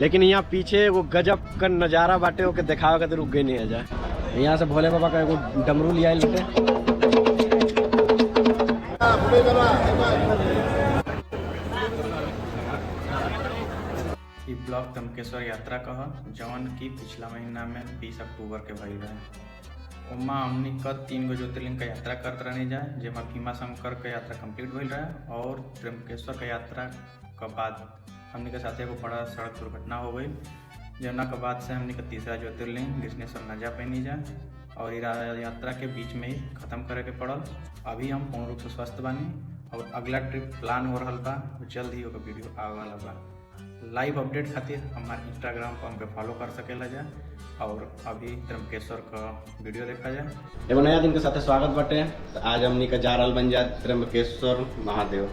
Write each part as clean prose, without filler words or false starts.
लेकिन यहाँ पीछे वो गजब का नज़ारा बाटे ओके दिखावे खातिर रुक गई नहीं है जाए। यहाँ से भोले बाबा का एगो डमरू लिया बेटे। ई ब्लॉक तमकेश्वर यात्रा कह जवन की पिछला महीना में 20 अक्टूबर के भइल रहे। उमा हमनी का 3 गो ज्योतिर्लिंग का यात्रा करते रहनी जाए, जेमा भीमा शंकर का यात्रा कंप्लीट भइल रहे और त्र्यंबकेश्वर का यात्रा के बाद हमनी के साथ एगो बड़ा सड़क दुर्घटना हो गई, जना के बाद से हमनी का तीसरा ज्योतिर्लिंग कृष्णेश्वर न जा पैनी जाए और यात्रा के बीच में ही खत्म करे के पड़ल। अभी हम पूर्ण रूप से स्वस्थ बानी और अगला ट्रिप प्लान हो रहा बा, जल्द ही ओकर वीडियो आवे वाला बा। लाइव अपडेट खातिर हमारे इंस्टाग्राम पर हमके फॉलो कर सकेला जा और अभी त्र्यंबकेश्वर का वीडियो देखा जाए। एगो नया दिन के साथ स्वागत बाटे। तो आज हमनी का जा रहल बन जाए त्र्यंबकेश्वर महादेव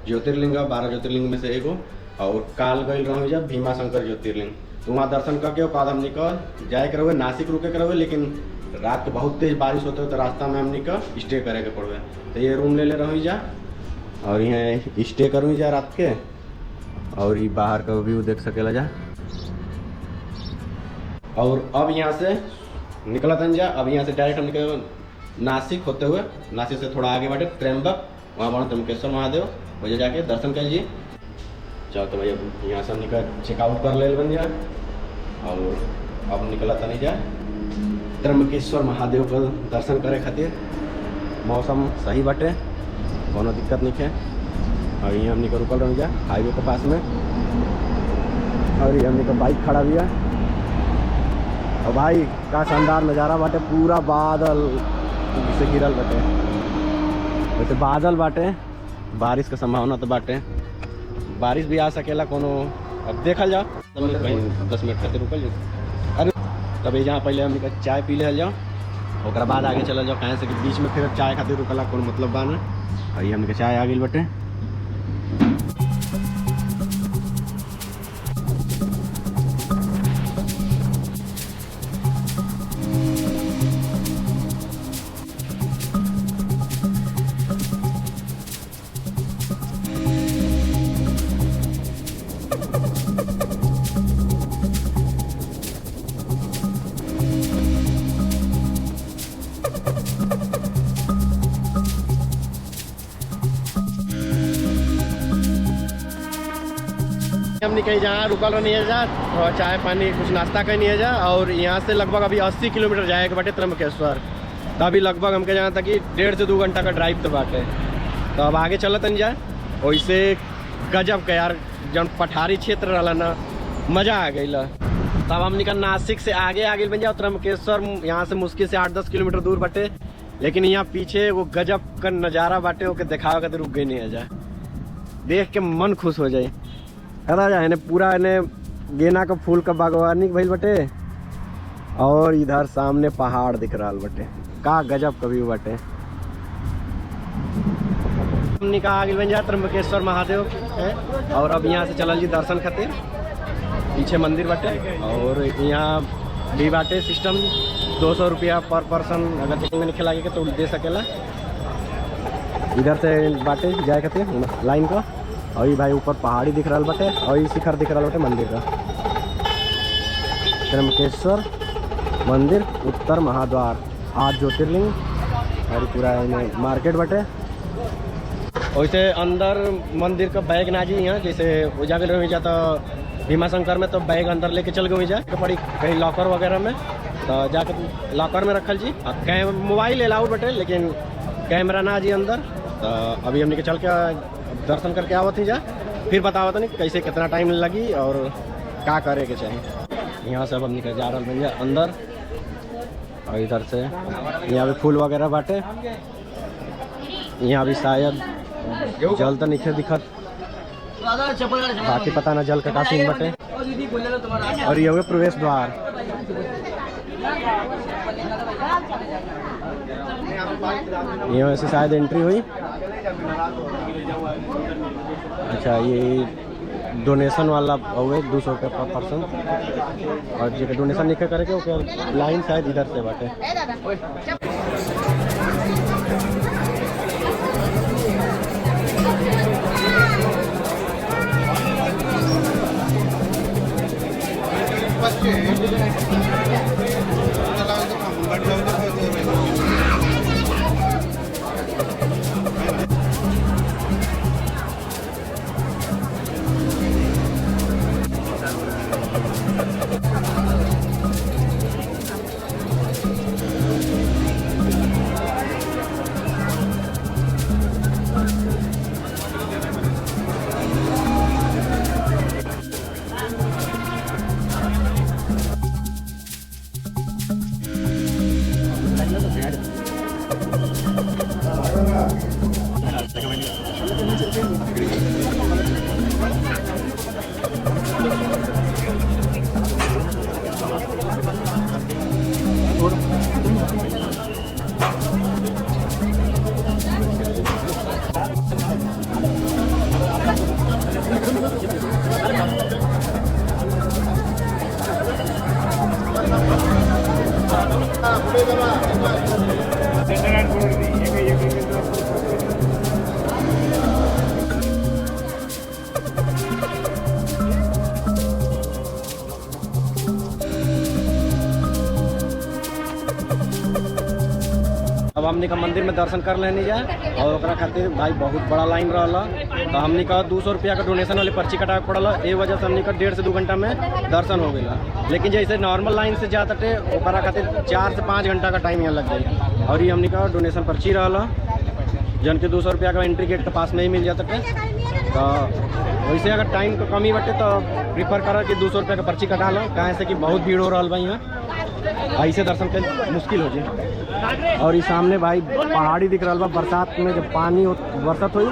ज्योतिर्लिंग, 12 ज्योतिर्लिंग में से एगो। और काल गई रहो जब भीमा शंकर ज्योतिर्लिंग, तो वहाँ दर्शन करके बाद हमनी का जाए करोगे नासिक रुके करोगे, लेकिन रात के बहुत तेज बारिश होते हो तो रास्ता में हमनी का स्टे करे के पड़े। तो ये रूम ले रहो जा और यहाँ स्टे करूँ जा रात के, और ये बाहर का व्यू देख सकेला जा। और अब यहाँ से निकला था जा, अब यहाँ से डायरेक्ट हम निकल नासिक होते हुए, नासिक से थोड़ा आगे बाटे त्र्यंबक, वहाँ बना त्र्यंबकेश्वर महादेव, वजह जाके दर्शन कर लीजिए। चलो तो भैया यहाँ से निकल चेकआउट कर ले बन जाए और अब निकला था नहीं जाए त्र्यंबकेश्वर महादेव का दर्शन करे खातिर। मौसम सही बाटे, कोनो दिक्कत नहीं है। और ये हमने को रुकल रह गया हाईवे के पास में, और ये हमने का बाइक खड़ा भी है। और भाई का शानदार नज़ारा बाटे, पूरा बादल से गिरल बाटे, वैसे बादल बाटे, बारिश का संभावना तो बाटे, बारिश भी आ सकेला कोनो, अब देखल जाओ। कहीं 10 मिनट खातिर रुकल जाओ। अरे तब यहाँ पहले हमने का चाय पी ले जाओ, और बाद आगे चला जाओ, कहीं से कि बीच में फिर चाय खातिर रुकला कोनो मतलब बा ना। और ये हमने का चाय आ गई बाटे। हमने कहीं जहाँ रुकल नहीं है जा, और चाय पानी कुछ नाश्ता कहीं नहीं है जा। और यहाँ से लगभग अभी 80 किलोमीटर जाए के बाटे त्र्यंबकेश्वर। तो अभी लगभग हमके जहाँ तक कि 1.5 से 2 घंटा का ड्राइव तो बाटे। तो अब आगे चलत नहीं जाए, वैसे गजब का यार जब पठारी क्षेत्र रहा ना, मज़ा आ गई। तब हमने का नासिक से आगे बन जाओ त्र्यंबकेश्वर, यहाँ से मुश्किल से 8-10 किलोमीटर दूर बाटे, लेकिन यहाँ पीछे वो गजब का नज़ारा बाटे ओके दिखावे खातिर रुक गई नहीं है जाए, देख के मन खुश हो जाए। कदा जाए पूरा इन्हें गेना का फूल का बागवानी भइल बटे, और इधर सामने पहाड़ दिख रहा बटे, का गजब कभी बटे। हमने कहा आगे बन जाए त्र्यंबकेश्वर महादेव है। और अब यहाँ से चलल जी दर्शन खातिर, पीछे मंदिर बटे, और यहाँ भी बाटे सिस्टम 200 रुपया पर पर्सन, अगर टिकट में खिला के तो दे सकेला। इधर से बाटे जाए खातिर लाइन को, और ये भाई ऊपर पहाड़ी दिख रहा बटे, और ये शिखर दिख रहा बटे मंदिर का, त्र्यंबकेश्वर मंदिर उत्तर महाद्वार 8 ज्योतिर्लिंग। और पूरा मार्केट बटे, वैसे अंदर मंदिर का बैग ना जी यहाँ, जैसे वो जाके रही जाता भीमा शंकर में, तो बैग अंदर लेके चल गए जा पड़ी कहीं लॉकर वगैरह में, तो जाके लॉकर में रखल जी। मोबाइल अलाउड बटे, लेकिन कैमरा ना जी अंदर। तो अभी हमने के चल के दर्शन करके आवत ही जा, फिर बतावत नहीं कैसे कितना टाइम लगी और क्या करे के चाहिए। यहाँ से अब हम निकल जा रहा भैया अंदर, और इधर से यहाँ भी फूल वगैरह बाटे। यहाँ भी शायद जल तो नहीं दिखत, बाकी पता ना जल का सीन बटे। और ये हो गया प्रवेश द्वार। यहाँ से शायद एंट्री हुई। अच्छा, ये डोनेशन वाला हुए 200 रुपये पर पर्सन, और जो डोनेशन नहीं करके ओके लाइन शायद इधर से बाटे। अब हमने का मंदिर में दर्शन कर लेने जाए और ओकरा खातिर भाई बहुत बड़ा लाइन रहा, तो हमने का 200 रुपया का डोनेशन वाले पर्ची कटा पड़ल। ए वजह से हमने का 1.5 से 2 घंटा में दर्शन हो गया। लेकिन जैसे नॉर्मल लाइन से जाते थे ओकरा खातिर 4 से 5 घंटा का टाइम यहाँ लग जाए। और ये हमने का डोनेशन पर्ची रहा जन के 200 रुपया का एंट्री गेट के पास नहीं मिल जाता थे। तो वैसे अगर टाइम का कमी बटे तो प्रीफर करा कि 200 रुपया का पर्ची कटा लो, कहाँ से कि बहुत भीड़ हो रहा भाई यहाँ, ऐसे दर्शन के मुश्किल हो जाए। और ये सामने भाई पहाड़ी दिख रहा बा, बरसात में जब पानी बरसात हुई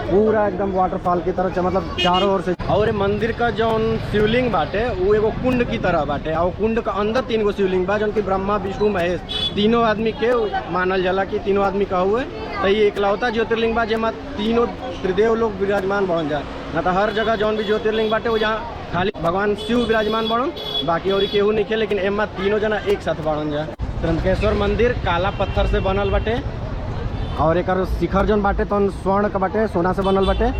पूरा एकदम वाटरफॉल की तरह, मतलब चारों ओर से। और मंदिर का जौन शिवलिंग बाटे वो एगो कुंड की तरह बाटे, और कुंड का अंदर 3 गो शिवलिंग बा, जौन की ब्रह्मा विष्णु महेश तीनों आदमी के मानल जाला कि तीनों आदमी का हुए। तो ये एकलौता ज्योतिर्लिंग बा जेमा तीनों त्रिदेव लोग विराजमान बन जाए। ना तो हर जगह जौन भी ज्योतिर्लिंग बाटे वो जहाँ खाली भगवान शिव विराजमान बढ़न, बाकी और केहू नहीं खे, लेकिन एमा तीनों जना एक साथ बढ़न जाए। त्र्यंबकेश्वर मंदिर काला पत्थर से बनल बाटे, और एक शिखर जौन बाटे तो स्वर्ण का बाटे, सोना से बनल बाटे।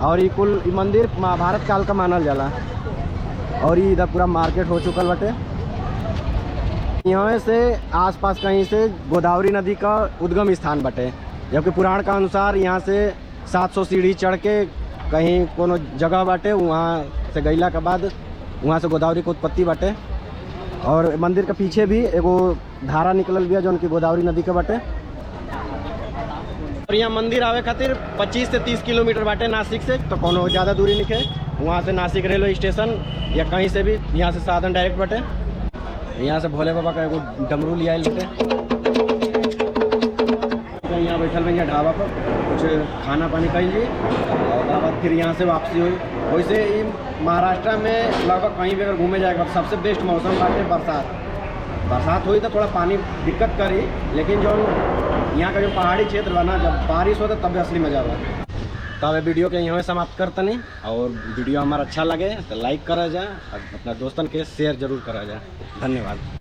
और ये कुल मंदिर महाभारत काल का मानल जाला। और ये इधर पूरा मार्केट हो चुकल बाटे। यहाँ से आसपास कहीं से गोदावरी नदी का उद्गम स्थान बाटे, जबकि पुराण का अनुसार यहाँ से 700 सीढ़ी चढ़ के कहीं कोनो जगह बाटे, वहाँ से गईला के बाद वहाँ से गोदावरी की उत्पत्ति बाटे। और मंदिर के पीछे भी एगो धारा निकलल बिया जौन की गोदावरी नदी के बाटे। और यहाँ मंदिर आवे खातिर 25 से 30 किलोमीटर बाटे नासिक से, तो कोनो ज़्यादा दूरी नहीं है। वहाँ से नासिक रेलवे स्टेशन या कहीं से भी यहाँ से साधन डायरेक्ट बाटे। यहाँ से भोले बाबा का एगो डमरू लिया बाटे। यहाँ बैठल में ढाबा पर कुछ खाना पानी कर लीजिए, और बाद फिर यहाँ से वापसी हुई। वैसे ही महाराष्ट्र में लगभग कहीं भी अगर घूमे जाएगा सबसे बेस्ट मौसम बाटे बरसात हुई तो थोड़ा पानी दिक्कत करी, लेकिन जो यहाँ का जो पहाड़ी क्षेत्र बना जब बारिश होता तब असली मजा बा। तब वीडियो के यहाँ समाप्त करतनी, और वीडियो हमारा अच्छा लगे तो लाइक करा जाए और अपना दोस्तन के शेयर जरूर करा जाए। धन्यवाद।